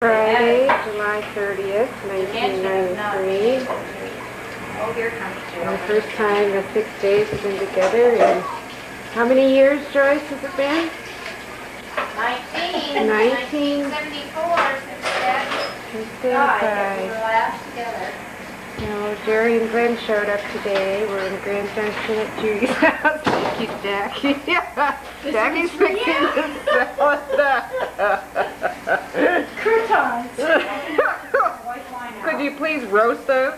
Friday, July 30th, 1993. Oh, here comes Jill. The first time the 6 days have been together in how many years, Joyce, has it been? 1974 since Dad died that we were last together. No, Jerry and Glenn showed up today. We're in Grand Junction at Judy's house. Thank you, Jackie. Jackie's fixing to sell it. Croutons. Could you please roast those?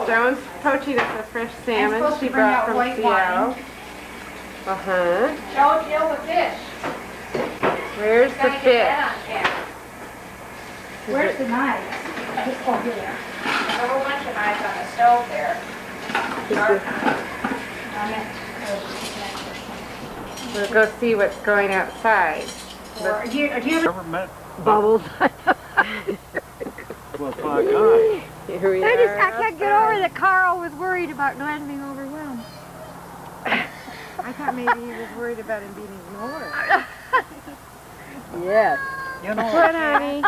Joan's poaching us a fresh salmon she brought from Seattle. Uh-huh. Show Jill the fish. Where's the fish? Where's the knives? Oh, here. There's a whole bunch of knives on the stove there. We'll go see what's going outside. Do you ever met Bubbles. well, my God. Here we I are. can't get over that Carl was worried about Glenn being overwhelmed. I thought maybe he was worried about him being ignored. Yes. You know, What, honey?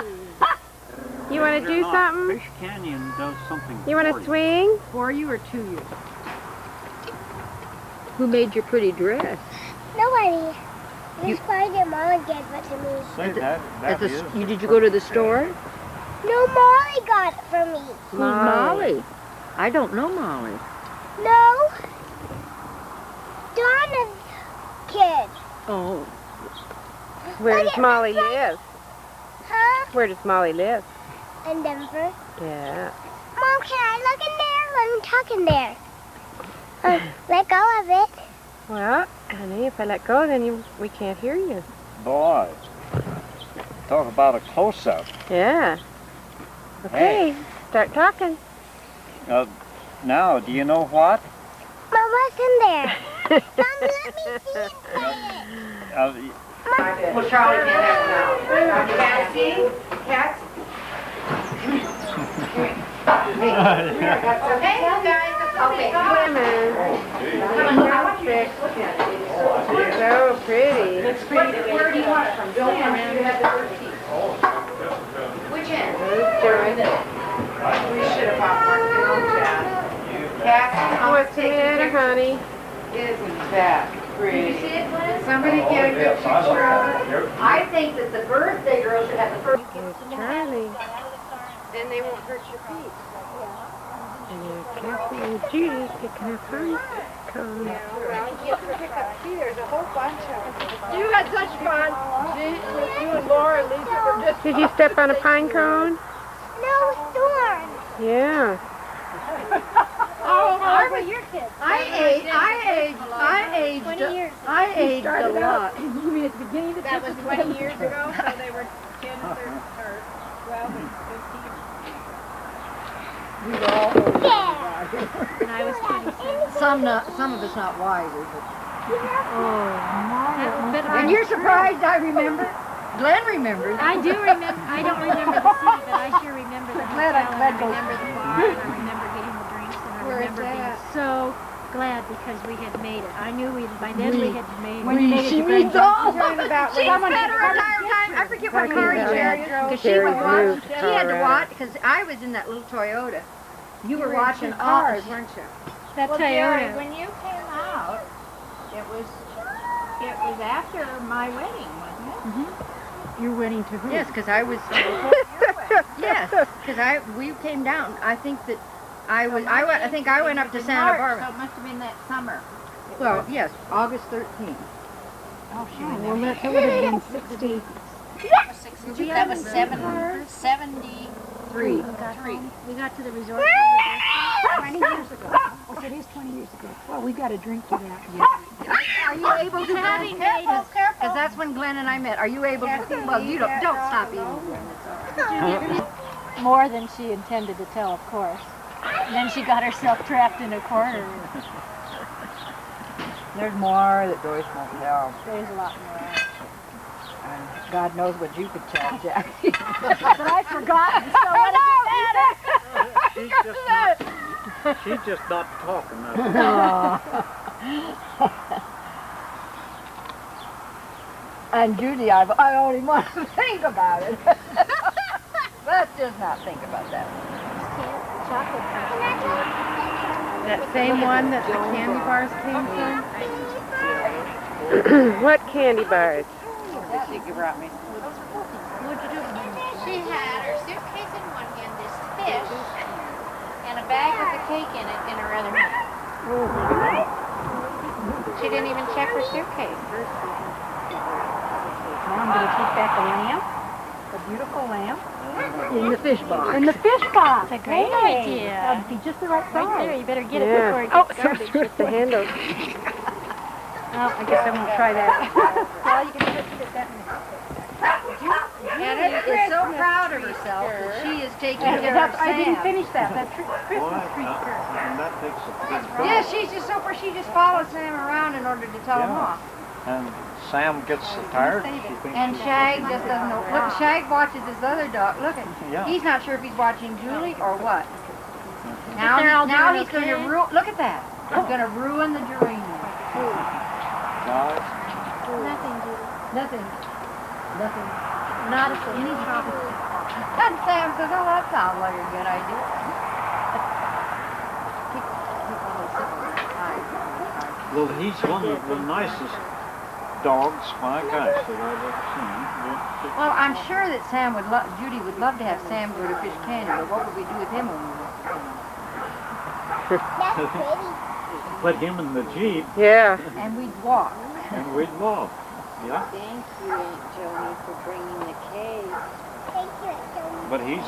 You want to do something? Fish Canyon does something. You want for to swing? For you or to you? Who made your pretty dress? Nobody. It was probably your mom gave it to me. Say that is. Did you go to the store? No, Molly got it for me. Who's Molly? I don't know Molly. No. Donna's kid. Oh. Where does Molly live? Huh? Where does Molly live? In Denver. Yeah. Mom, can I look in there? Let me talk in there. Let go of it. Well, honey, if I let go, then we can't hear you. Boy, talk about a close-up. Yeah. Okay, start talking. Now, do you know what? Mom, what's in there? Mom, let me see it. Well, Charlie can't have it now. You can't see? Cats? Hey, that's okay, you guys. Okay, Women. So pretty. where do you want it from? Don't come in. You have the first piece. Which end? We should have bought more film, Dad. Cats, What's the matter, honey? isn't that pretty? You see it, Glenn? Somebody get a good picture of it. I think that the birthday girl should have the first. There's Charlie. Then they won't hurt your feet. And Kathy and Judy picking up pine cones. Well, you can pick up too. There's a whole bunch of them. You had such fun. You and Laura and Lisa were just... Did you step on a pine cone? No, Storm. Yeah. Oh, How are your kids? I aged 20 years. I aged a lot. You mean at the beginning of That was 20 years ago, so they were 10 or 12 and 15. We were all old. Yeah. And I was 27. Some of us not wiser, but... And And you're surprised I remember? Glenn remembers. I do remember. I don't remember the city, but I sure remember the hotel, and I remember the bar, and I remember getting the drinks, and I remember being so glad because we had made it. I knew by then we had made it. When you made it to Grand Junction. She's better entire time. I forget what car you Sherry drove. Because she Sherry would watch. moved to She had to Colorado. watch, because I was in that little Toyota. You were watching cars, weren't you? That Jerry, Toyota. when you came out, it was after my wedding, wasn't it? Your wedding to who? Yes, because I was. Yes, because we came down. I think that I think I went up to Santa So Barbara. it must have been that summer. Well, yes, August 13th. Oh, she was Well, that would have been 60. That was 73. Three. We got to the resort. 20 years ago. Oh, it is 20 years ago. Well, we got a drink to that. Are you able to? Because that's when Glenn and I met. Are you able to? Well, you don't stop eating, Glenn. It's all right. More than she intended to tell, of course. And then she got herself trapped in a corner. There's more that Joyce won't tell. There's a lot more. And God knows what you could tell, Jackie. But I've forgotten, so what does it matter? She's just not talking. And Judy, I only want to think about it. Let's just not think about that. That same one that the candy bars came from? What candy bars? She brought me. She had her suitcase in one hand, this fish, and a bag with a cake in it in her other hand. She didn't even check her suitcase. Now I'm going to take back the lamb, the beautiful lamb, in the fish box. In the fish box. That's a great idea. That would be just the right size. Right there, you better get it Yeah. before it Oh, gets garbage. with the handle. Oh, I guess I won't try that. Well, you can just fit that in. Judy is so proud of herself that she is taking care of I didn't Sam. finish that. That Christmas tree skirt. And that takes a big Yeah, she's just so she just follows Sam around in order to tell him Yeah. off. And Sam gets so tired, she thinks And she's Shag just doesn't know. Look, Shag watches this other dog. Look at Yeah. He's not sure if he's watching Julie or what. they're all Now doing he's going to okay? ruin. Look at that. He's going to ruin the geranium. guys. Nothing, Judy. Nothing. Nothing. Not a thing. Any trouble. And Sam says, "Oh, that sounds like a good idea." Well, he's one of the nicest dogs, my gosh, that I've ever seen. Well, I'm sure that Judy would love to have Sam go to Fish Canyon, but what would we do with him when we went? That's pretty. Put him in the Jeep Yeah. And we'd walk. and we'd walk. Yeah, Thank you, Aunt Joni, for bringing the cake. Thank you, Joey. but he's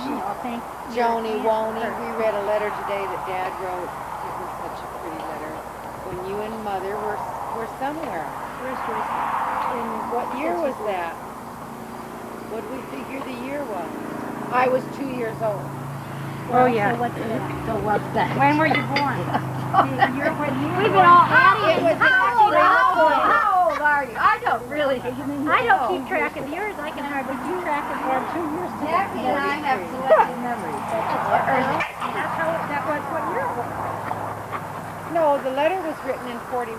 Joni, Woney, we read a letter today that Dad wrote. It was such a pretty letter. When you and Mother were somewhere. In what year was that? What do we figure the year was? I was 2 years old. Oh, yeah. So what's that? When were you born? We've been all Addie and How old are you? I don't really. I don't keep track of yours. I can hardly keep track of yours. 2 years. Jackie and I have selective memories. That's how, that was what year it was. No, the letter was written in 41,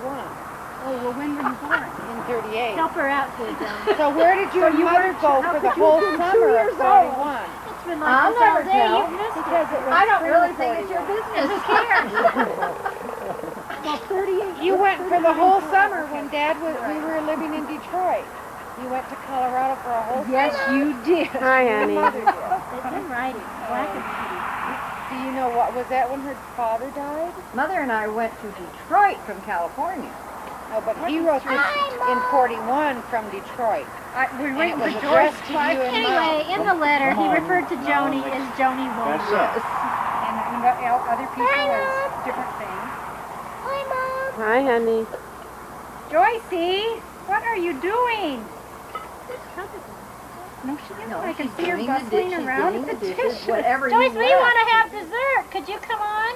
Oh, well, when were you born? in 38. Help her out, Susan. So where did you and Mother go for the whole summer of 41? It's been I'll like this all never day. tell. You've missed it. Because it was I don't spring really of think it's your 41. business. Who cares? Well, 38. You went for the whole summer when we were living in Detroit. You went to Colorado for a whole Yes, summer. you did. Hi, honey. It's in writing. Black and white. Do you know what was that when her father died? Mother and I went to Detroit from California. No, but he wrote this in 41 from Detroit. We And went it was to addressed George to you and Mom. Anyway, in the letter, he referred to Joni as Joni that's Woney. it. And other people as different things. Hi, Mom. Hi, honey. Joycey, what are you doing? No, she isn't. I can see her getting the bustling dishes, around getting at the the dishes, dishes. whatever Joyce, you we want to have dessert. Could you come on?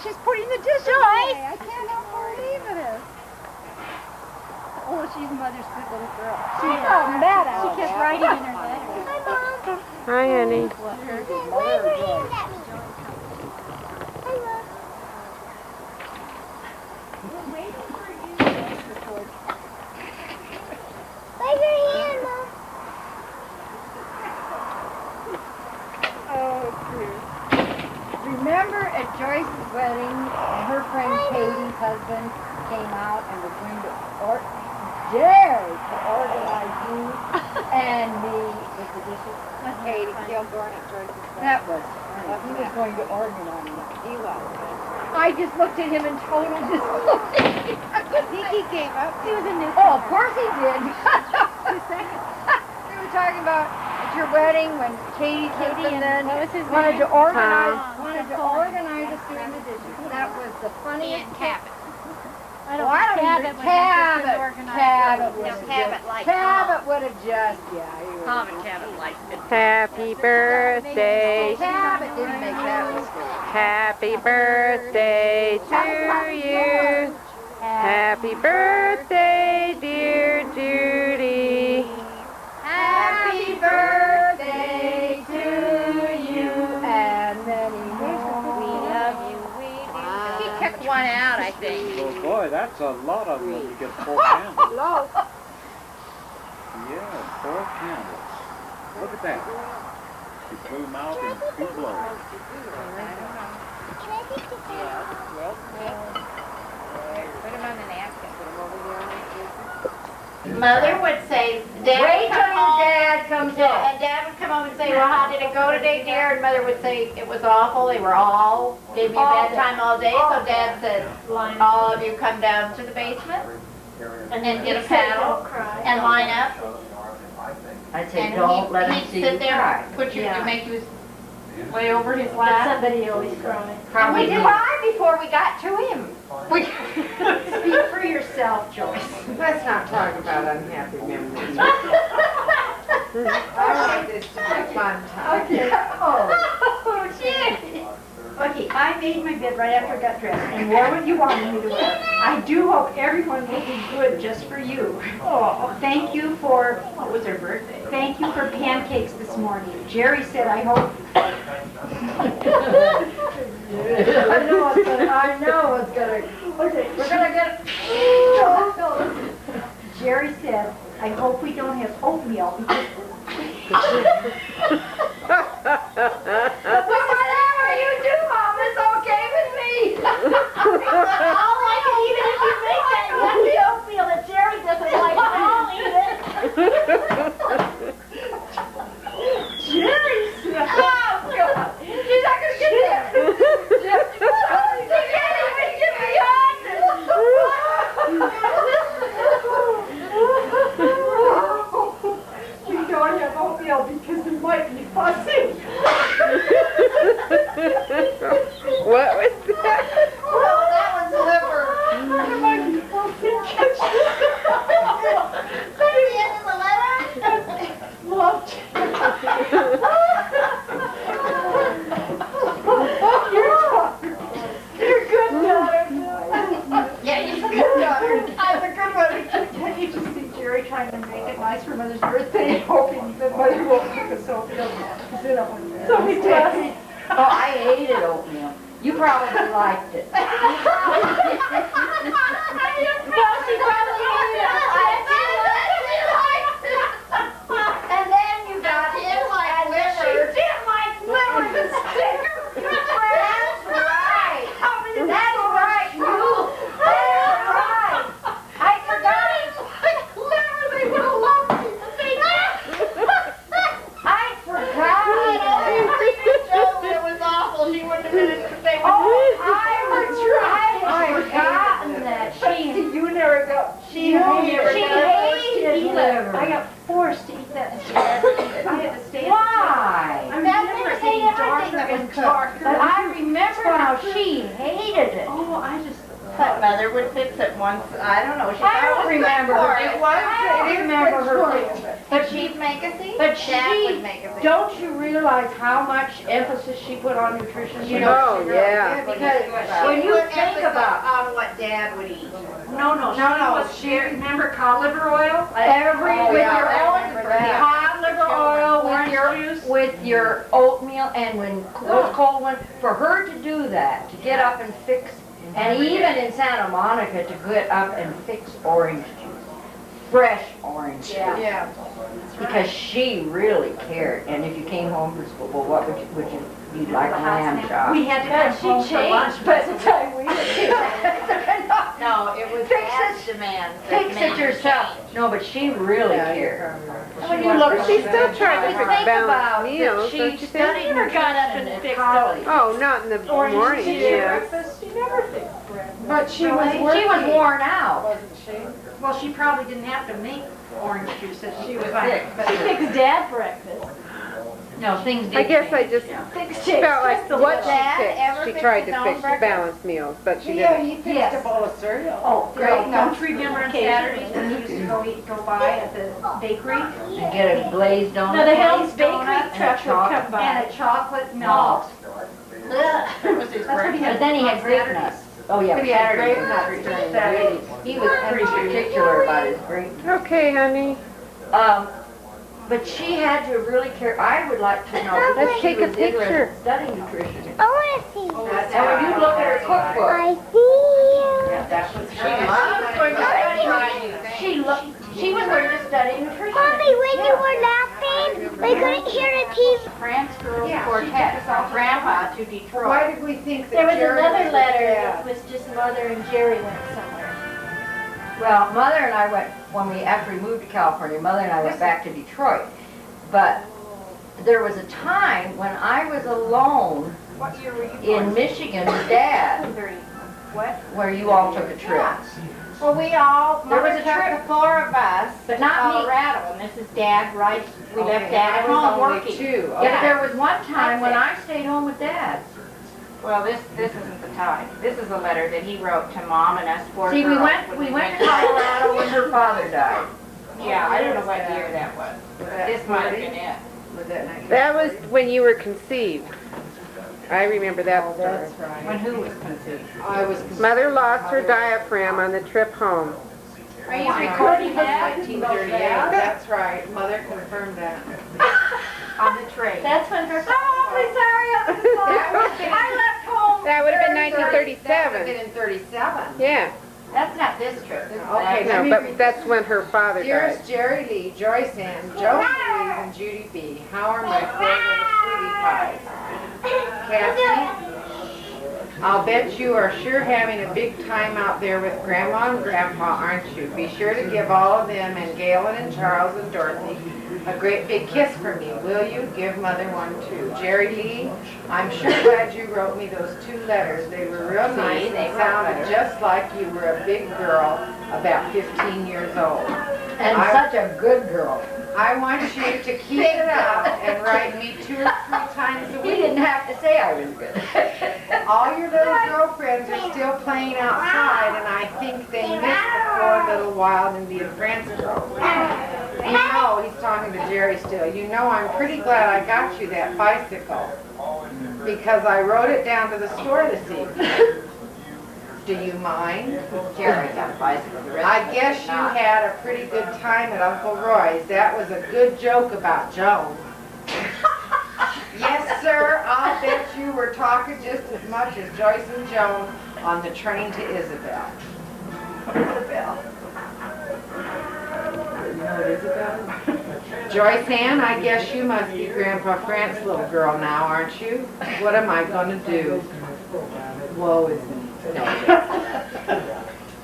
She's putting the dishes Joyce! away. I can't believe it. Oh, she's Mother's sweet little girl. She's all mad out. She kept writing in her letter. Hi, Mom. Hi, honey. Wave your hand at me. Hi, Mom. Wave your hand, Mom. Oh, dear. Remember at Joyce's wedding, her friend Katie's husband came out and was going to dare to organize you and me with the dishes. Katie Kilgore at George's wedding. That was funny. He was going to organize it. He was. I just looked at him in total disbelief. I think he gave up. He was a new Oh, of course he did. We were talking about at your wedding when Katie's husband then what was his wanted to name? organize Tom. us doing the dishes. That was the funniest. And Cabot. I Oh, don't I think don't Cabot even was interested in Cabot. organizing. Cabot would No, have Cabot just. liked Cabot would have just. Yeah. He would. Tom and Cabot liked it. Happy birthday. Cabot didn't make that mistake. Happy birthday to you. Happy birthday, dear Judy. Happy birthday to you and many more. We love you. We do. He kept one out, I think. Well, boy, that's a lot of them if you get full candles. Hello. Yeah, 4 candles. Look at that. She blew them out in 2 blows. Put them on the napkin. Put them over there on the Mother would say, Dad Wait would till come your home, dad comes home. and Dad would come home and say, well, how did it go today, dear? And Mother would say, it was awful. They were all, gave me a bad time all day. So Dad said, all of you come down to the basement and then get a paddle and line up. I'd say, And don't let him he'd see sit you there, cry. put your, Yeah. make you way over his But lap. somebody always cries. And Probably we me. cried before we got to him. Speak for yourself, Joyce. Let's not talk about unhappy memories. I want this to be a fun time. Okay. Oh, gee. Okay, I made my bed right after I got dressed and wore what you wanted me to wear. I do hope everyone will be good just for you. Oh, thank you for, what was her birthday? Thank you for pancakes this morning. Jerry said, I hope. I know it's gonna. Okay, we're gonna get. Jerry said, I hope we don't have oatmeal because. Whatever you do, Mom, it's okay with me. I'll like it even if you make that yucky oatmeal that Jerry doesn't like. I'll eat it. Jerry said. Oh, God. She's not gonna get there. She can't even get beyond We don't have oatmeal because we might be fussing. What was that? Oh, that was liver. We might be fussing. The end of the letter? Love. You're good, daughter. Yeah, you're a good daughter. I'm a good one. Can you just see Jerry trying to make it nice for Mother's birthday, hoping that Mother won't cook us oatmeal. So he does. Oh, I hated oatmeal. You probably liked it. No, she probably hated it. And then you got him like liver. She didn't like liver to stick her. That's right. That's right. You. That's right. I forgot it. Like liver, they would have loved me to say that. I forgot. It was awful. She wouldn't have been able to say, Oh, I had forgotten that. You never got. She hated liver. I got forced to eat that instead. I had to stay. Why? I That remember thing getting ate darker everything that and was cooked. darker. But I remember how she hated it. Oh, I just. But Mother would fix it once. I don't know. She I thought don't it was remember good for her. it. I don't remember her. But she'd make us eat. But Dad she, would make us eat. don't you realize how much emphasis she put on nutrition? You Oh, yeah. Because when you think about on what Dad would eat. No, she remember cod liver oil? with yeah, your I own remember that. cod liver oil, with your oatmeal, and when those cold ones, for her to do that, to get up and fix, and even in Santa Monica to get up and fix orange juice, fresh orange juice. Yeah. Because she really cared, and if you came home from school, well, what would you you'd like lamb chops? We had to come home for lunch by the time we No, it was Dad's demand. Fix it yourself. No, but she really cared. When you But look, she still tried to think fix balanced about meals, that she don't you think? studied never got up and nutrition fixed at college. Oh, not in the morning, yeah. She never fixed breakfast. But she was She working. was worn out. Wasn't she? Well, she probably didn't have to make orange juice if she was fine. sick. But she fixed Dad breakfast. No, things did I guess I just Fixed felt like what Dad she ever fixed, she fix tried his to own fix breakfast? balanced meals, but she Yeah, didn't. he fixed Yes. a bowl of cereal. Oh, Great. don't you remember on Saturdays when we used to go by at the bakery? and get a glazed donut. No, the Hell's glazed donut, Bakery and a truck would chocolate- come by. And a chocolate malt. That was his That's what he breakfast. had. But then he had grape nuts. Oh, yeah, But he had Saturdays grape was nuts pretty during good. He was pretty particular about his grape nuts. Okay, honey. But she had to really care. I would like to know because Let's she take a was interested picture. in studying nutrition. I want to see. And when you look at her cookbook, I see you. that's what She loves going to study. she was going to study nutrition. you were laughing, we couldn't hear the TV. France Girls Quartet from Grandpa to Detroit. Why did we think that There was Jerry another was letter dad? that was just Mother and Jerry went somewhere. Well, Mother and I went, after we moved to California, Mother and I went back to Detroit. But there was a time when I was alone What year were you in Michigan with Dad, What? where you all took a trip. Well, we all, There was Mother a took trip. the 4 of us But to not me. Colorado, and this is Dad, right? We left Okay, Dad at I was home only working. 2. Yeah, but there was one time when I stayed home with Dad. Well, this isn't the time. This is a letter that he wrote to Mom and us 4 See, girls. we when went to Colorado when her father died. Yeah, I don't know what year that was. that This might have 40? been it. Was that 1940? That was when you were conceived. I remember that Oh, story. that's right. When who was conceived? I was Mother lost her diaphragm on the trip home. Are you recording that? 1938. That's right. Mother confirmed that. On the train. That's when her. I left home. That would have been That would have 1937. been in 37. Yeah, That's not this trip. This is Okay, no, but that's when her father died. Dearest Jerry Lee, Joyce Ann, Joe Louise, and Judy B., how are my 4 little sweetie pies? Cassie, I'll bet you are sure having a big time out there with Grandma and Grandpa, aren't you? Be sure to give all of them and Galen and Charles and Dorothy a great big kiss for me, will you? Give Mother one too. Jerry Lee, I'm sure glad you wrote me those 2 letters. They were real nice and sounded just like you were a big girl about 15 years old. And such a good girl. I want you to keep it up and write me 2 or 3 times a He week. didn't have to say I was good. All your little girlfriends are still playing outside, and I think they miss the 4 little wild Indian France girls. You know, he's talking to Jerry still. You know, I'm pretty glad I got you that bicycle because I rode it down to the store this evening. Do you mind? Jerry got a bicycle. The rest I of us guess did you not. had a pretty good time at Uncle Roy's. That was a good joke about Joan. Yes, sir, I'll bet you were talking just as much as Joyce and Joan on the train to Isabel. Isabel. You know what Isabel is? Joyce Ann, I guess you must be Grandpa Frank's little girl now, aren't you? What am I gonna do? Woe is me.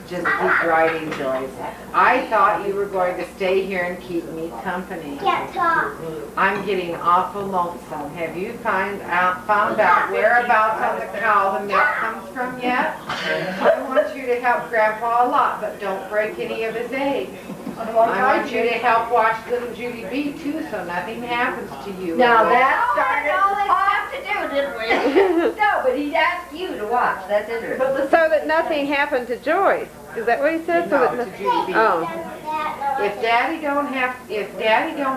Just keep writing, Joyce. I thought you were going to stay here and keep me company. Can't talk. I'm getting awful lonesome. Have you found out whereabouts on the cow the milk comes from yet? I want you to help Grandpa a lot, but don't break any of his eggs. I want you to help watch little Judy B too, so nothing happens to you. Now that started all this stuff to do, didn't we? No, but he asked you to watch. That's interesting. So that nothing happened to Joyce. Is that what he said? So No, that to Judy B. Oh. If Daddy don't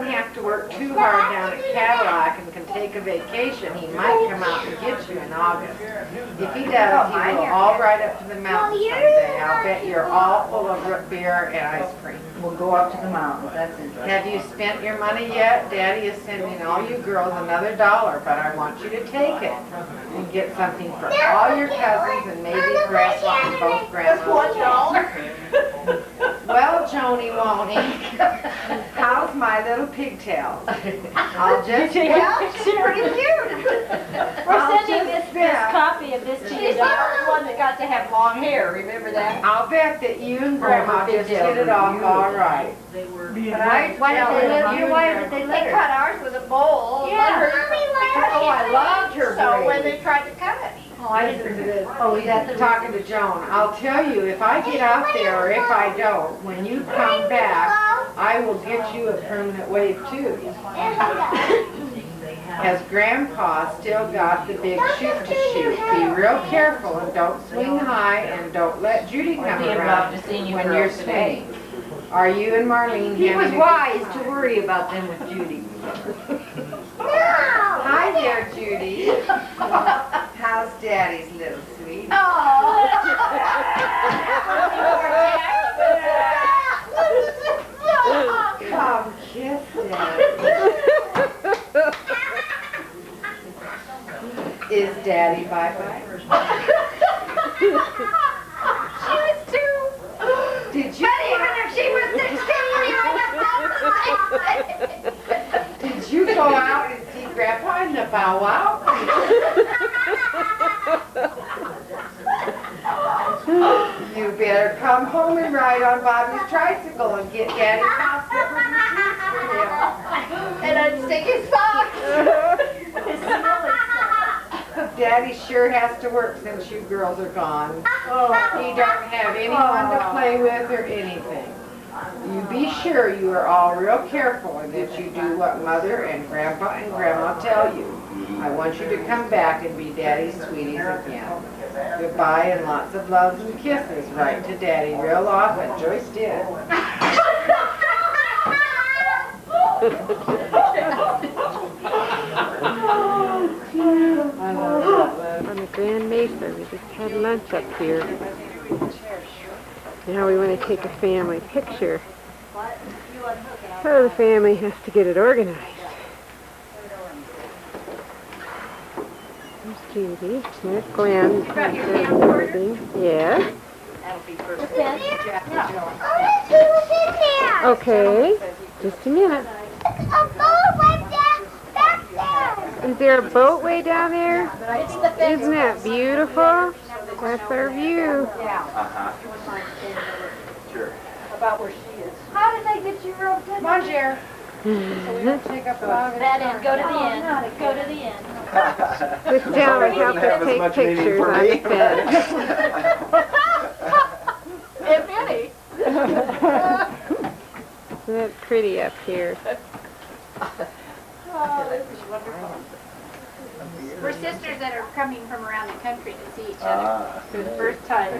have to work too hard down at Cadillac and can take a vacation, he might come out and get you in August. If he does, he will all ride up to the mountains someday. I'll bet you're all full of root beer and ice cream. We'll go up to the mountains. That's interesting. Have you spent your money yet? Daddy is sending all you girls another $1, but I want you to take it and get something for all your cousins and maybe Grandpa and both grandmas. Well, Joni Woney, how's my little pigtail? I'll just She's pretty cute. We're sending this copy of this to you. The one that got to have long hair, remember that? I'll bet that you and Grandma just hit it off all right. Why did they let her? They cut ours with a bowl. Yeah. Oh, I loved her. So when they tried to cut it. Oh, I didn't. Oh, he's talking to Joan. I'll tell you, if I get out there or if I don't, when you come back, I will get you a permanent wave too. Has Grandpa still got the big chute to shoot? Be real careful and don't swing high and don't let Judy come around when you're swinging. Are you and Marlene He was having a wise to worry about them with Judy. Hi there, Judy. How's Daddy's little sweet? Come kiss Daddy. Is Daddy bye-bye? She was 2. Did you? But even if she was 16, you were powwow. You better come home and ride on Bobby's tricycle and get Daddy's house slippers and shoes for him. And unstick his socks. Daddy sure has to work since you girls are gone. He don't have anyone to play with or anything. You be sure you are all real careful and that you do what Mother and Grandpa and Grandma tell you. I want you to come back and be Daddy's sweeties again. Goodbye and lots of loves and kisses. Write to Daddy real often. Joyce did. On the Grand Mesa, we just had lunch up here. Now we want to take a family picture. So the family has to get it organized. There's Judy. There's Glenn. Yes. Okay. Just a minute. A boat right back there. Is there a boat way down there? Isn't that beautiful? That's our view. Sure. About where she is. How did they get you roped in? Come on, Jer. Take up a lot of That end, go to the end, go to the end. This gentleman helped us take pictures on the fence. If any. Isn't that pretty up here? We're sisters that are coming from around the country to see each other for the first time.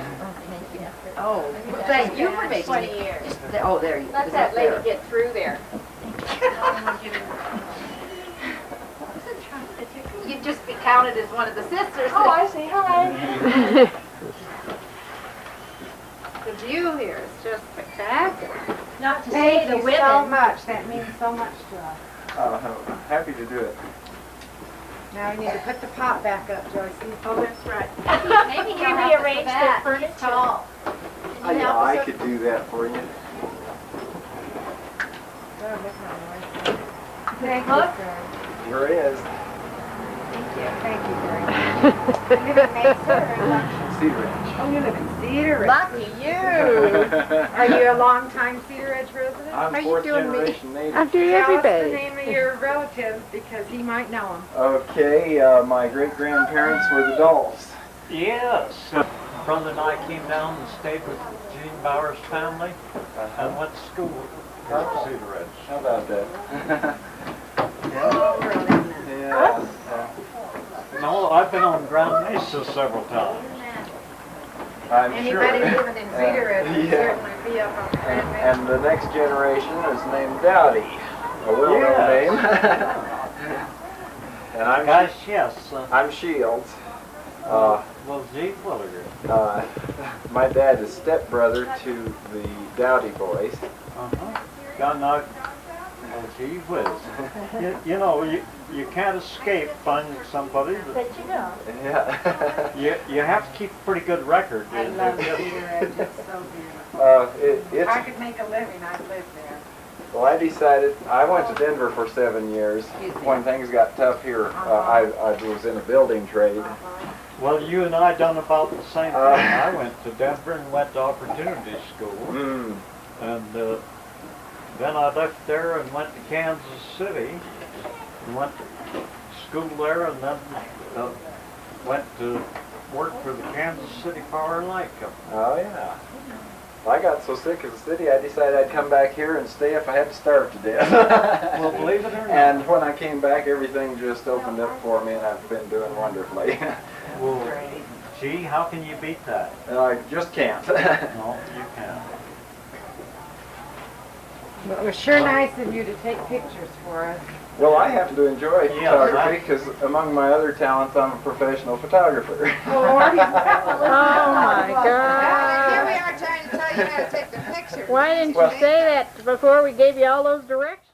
Oh, thank you for making 20 me. years. Oh, there you go. Let that lady get through there. You'd just be counted as one of the sisters. Oh, I see. Hi. The view here is just spectacular. Not to say Thank the you women. so much. That means so much to us. Happy to do it. Now we need to put the pot back up, Joyce. Oh, that's right. Maybe We rearranged the furniture. Yeah, I could do that for you. Thank you, Look. sir. Here it is. Thank you very much. You live in Mesa? Cedar Ridge. Oh, you live in Cedar Ridge. Lucky you. Are you a long-time Cedar Ridge resident? I'm Are you fourth doing me? generation native. After Tell us the everybody. name of your relatives because he might know them. Okay, my great-grandparents were the Dolls. Yes. Brother and I came down and stayed with Gene Bauer's family and went to school here at Cedar Ridge. How about that? Yeah. No, I've been on Grand Mesa several times. I'm Anybody sure. living in Cedar Ridge would Yeah. certainly be up on Grand Mesa. And the next generation is named Dowdy, a well-known name. And Gosh, yes. I'm Shields. Well, gee, Williger. My dad is stepbrother to the Dowdy boys. Got knocked. Oh, gee whiz. You know, you can't escape finding somebody that But you know. Yeah. you have to keep a pretty good record. I love Cedar Ridge. It's so beautiful. If I could make a living, I'd live there. Well, I decided, I went to Denver for 7 years. When things got tough here, I was in a building trade. Well, you and I done about the same thing. I went to Denver and went to Opportunity School. And then I left there and went to Kansas City and went to school there and then went to work for the Kansas City Power and Light Company. Oh, yeah. I got so sick of the city, I decided I'd come back here and stay if I had to starve to death. Well, believe it or not. And when I came back, everything just opened up for me, and I've been doing wonderfully. Well, gee, how can you beat that? I just can't. No, you can't. Well, it was sure nice of you to take pictures for us. Well, I happen to enjoy Yeah, photography because among my other talents, I'm a professional photographer. Oh my God. Here we are trying to tell you how to take the picture. Why didn't you say that before we gave you all those directions?